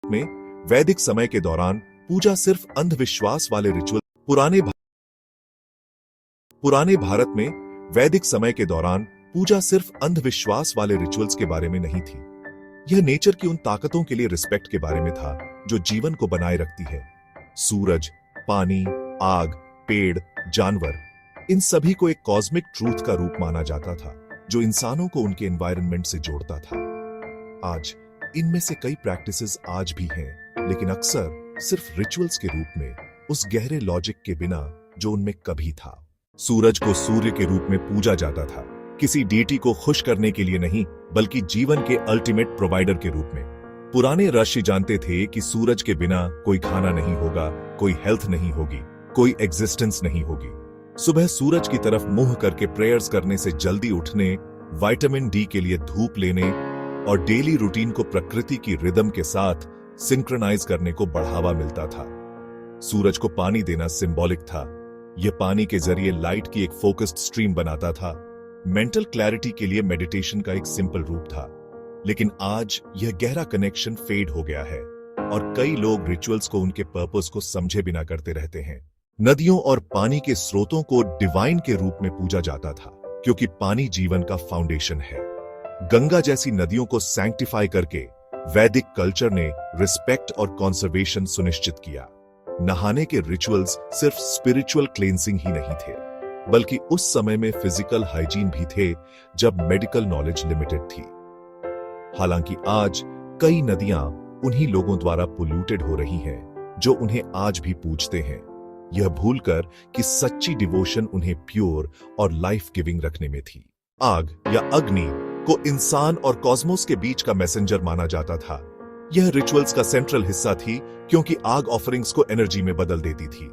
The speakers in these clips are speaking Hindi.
में वैदिक समय के दौरान पूजा सिर्फ अंधविश्वास वाले रिचुअल पुराने भारत में वैदिक समय के दौरान पूजा सिर्फ अंधविश्वास वाले रिचुअल्स के बारे में नहीं थी। यह नेचर की उन ताकतों के लिए रिस्पेक्ट के बारे में था जो जीवन को बनाए रखती है। सूरज, पानी, आग, पेड़, जानवर, इन सभी को एक कॉस्मिक ट्रूथ का रूप माना जाता था जो इंसानों को उनके एनवायरनमेंट से जोड़ता था। आज इनमें से कई प्रैक्टिसेस आज भी हैं, लेकिन अक्सर सिर्फ रिचुअल्स के रूप में, उस गहरे लॉजिक के बिना जो उनमें कभी था। सूरज को सूर्य के रूप में पूजा जाता था, किसी डीटी को खुश करने के लिए नहीं, बल्कि जीवन के अल्टीमेट प्रोवाइडर के रूप में। पुराने ऋषि जानते थे कि सूरज के बिना कोई खाना नहीं होगा, कोई हेल्थ नहीं होगी, कोई एग्जिस्टेंस नहीं होगी। सुबह सूरज की तरफ मुंह करके प्रेयर्स करने से जल्दी उठने, विटामिन डी के लिए धूप लेने और डेली रूटीन को प्रकृति की रिदम के साथ सिंक्रोनाइज करने को बढ़ावा मिलता था। सूरज को पानी देना सिंबॉलिक था। यह पानी के जरिए लाइट की एक फोकस्ड स्ट्रीम बनाता था। मेंटल क्लैरिटी के लिए मेडिटेशन का एक सिंपल रूप था। लेकिन आज यह गहरा कनेक्शन फेड हो गया है और कई लोग रिचुअल्स को उनके पर्पस को समझे बिना करते रहते हैं। नदियों और पानी के स्रोतों को डिवाइन के रूप में पूजा जाता था, क्योंकि पानी जीवन का फाउंडेशन है। गंगा जैसी नदियों को सैंक्टिफाई करके वैदिक कल्चर ने रिस्पेक्ट और कंजर्वेशन सुनिश्चित किया। नहाने के रिचुअल्स सिर्फ स्पिरिचुअल क्लेंसिंग ही नहीं थे, बल्कि उस समय में फिजिकल हाइजीन भी थे जब मेडिकल नॉलेज लिमिटेड थी। हालांकि आज कई नदियां उन्हीं लोगों द्वारा पोल्यूटेड हो रही हैं जो उन्हें आज भी पूजते हैं, यह भूलकर कि सच्ची डिवोशन उन्हें प्योर और लाइफ गिविंग रखने में थी। आग या अग्नि को इंसान और कॉस्मोस के बीच का मैसेंजर माना जाता था। यह रिचुअल्स का सेंट्रल हिस्सा थी, क्योंकि आग ऑफरिंग्स को एनर्जी में बदल देती थी।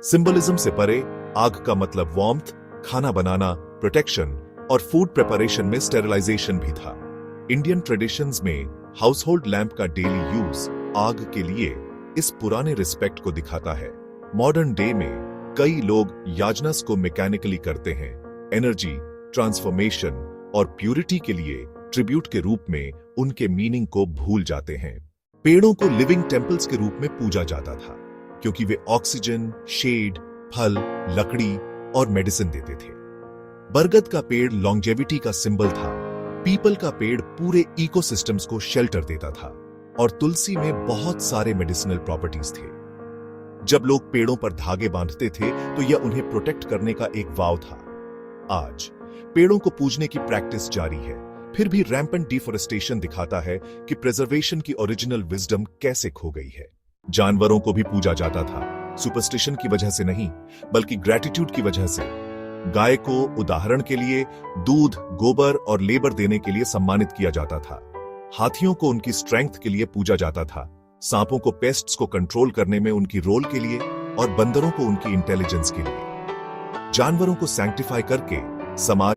सिंबलिज्म से परे, आग का मतलब वार्मथ, खाना बनाना, प्रोटेक्शन और फूड प्रिपरेशन में स्टेरिलाइजेशन भी था। इंडियन ट्रेडिशंस में हाउस होल्ड लैंप का डेली यूज आग के लिए इस पुराने रिस्पेक्ट को दिखाता है। मॉडर्न डे में कई लोग याजनास को मैकेनिकली करते हैं, एनर्जी, ट्रांसफॉर्मेशन और प्यूरिटी के लिए ट्रिब्यूट के रूप में उनके मीनिंग को भूल जाते हैं। पेड़ों को लिविंग टेम्पल्स के रूप में पूजा जाता था, क्योंकि वे ऑक्सीजन, शेड, फल, लकड़ी और मेडिसिन देते थे। बरगद का पेड़ लॉन्जेविटी का सिंबल था। पीपल का पेड़ पूरे इकोसिस्टम्स को शेल्टर देता था और तुलसी में बहुत सारे मेडिसिनल प्रॉपर्टीज थे। जब लोग पेड़ों पर धागे बांधते थे तो यह उन्हें प्रोटेक्ट करने का एक वाव था। आज पेड़ों को पूजने की प्रैक्टिस जारी है, फिर भी रैम्पेंट डिफोरेस्टेशन दिखाता है कि प्रिजर्वेशन की ओरिजिनल विजडम कैसे खो गई है। जानवरों को भी पूजा जाता था, सुपरस्टिशन की वजह से नहीं, बल्कि ग्रैटिट्यूड की वजह से। गाय को उदाहरण के लिए दूध, गोबर और लेबर देने के लिए सम्मानित किया जाता था। हाथियों को उनकी स्ट्रेंथ के लिए पूजा जाता था, सांपों को पेस्ट्स को कंट्रोल करने में उनकी रोल के लिए और बंदरों को उनकी इंटेलिजेंस के लिए। जानवरों को सैंक्टिफाई करके समाज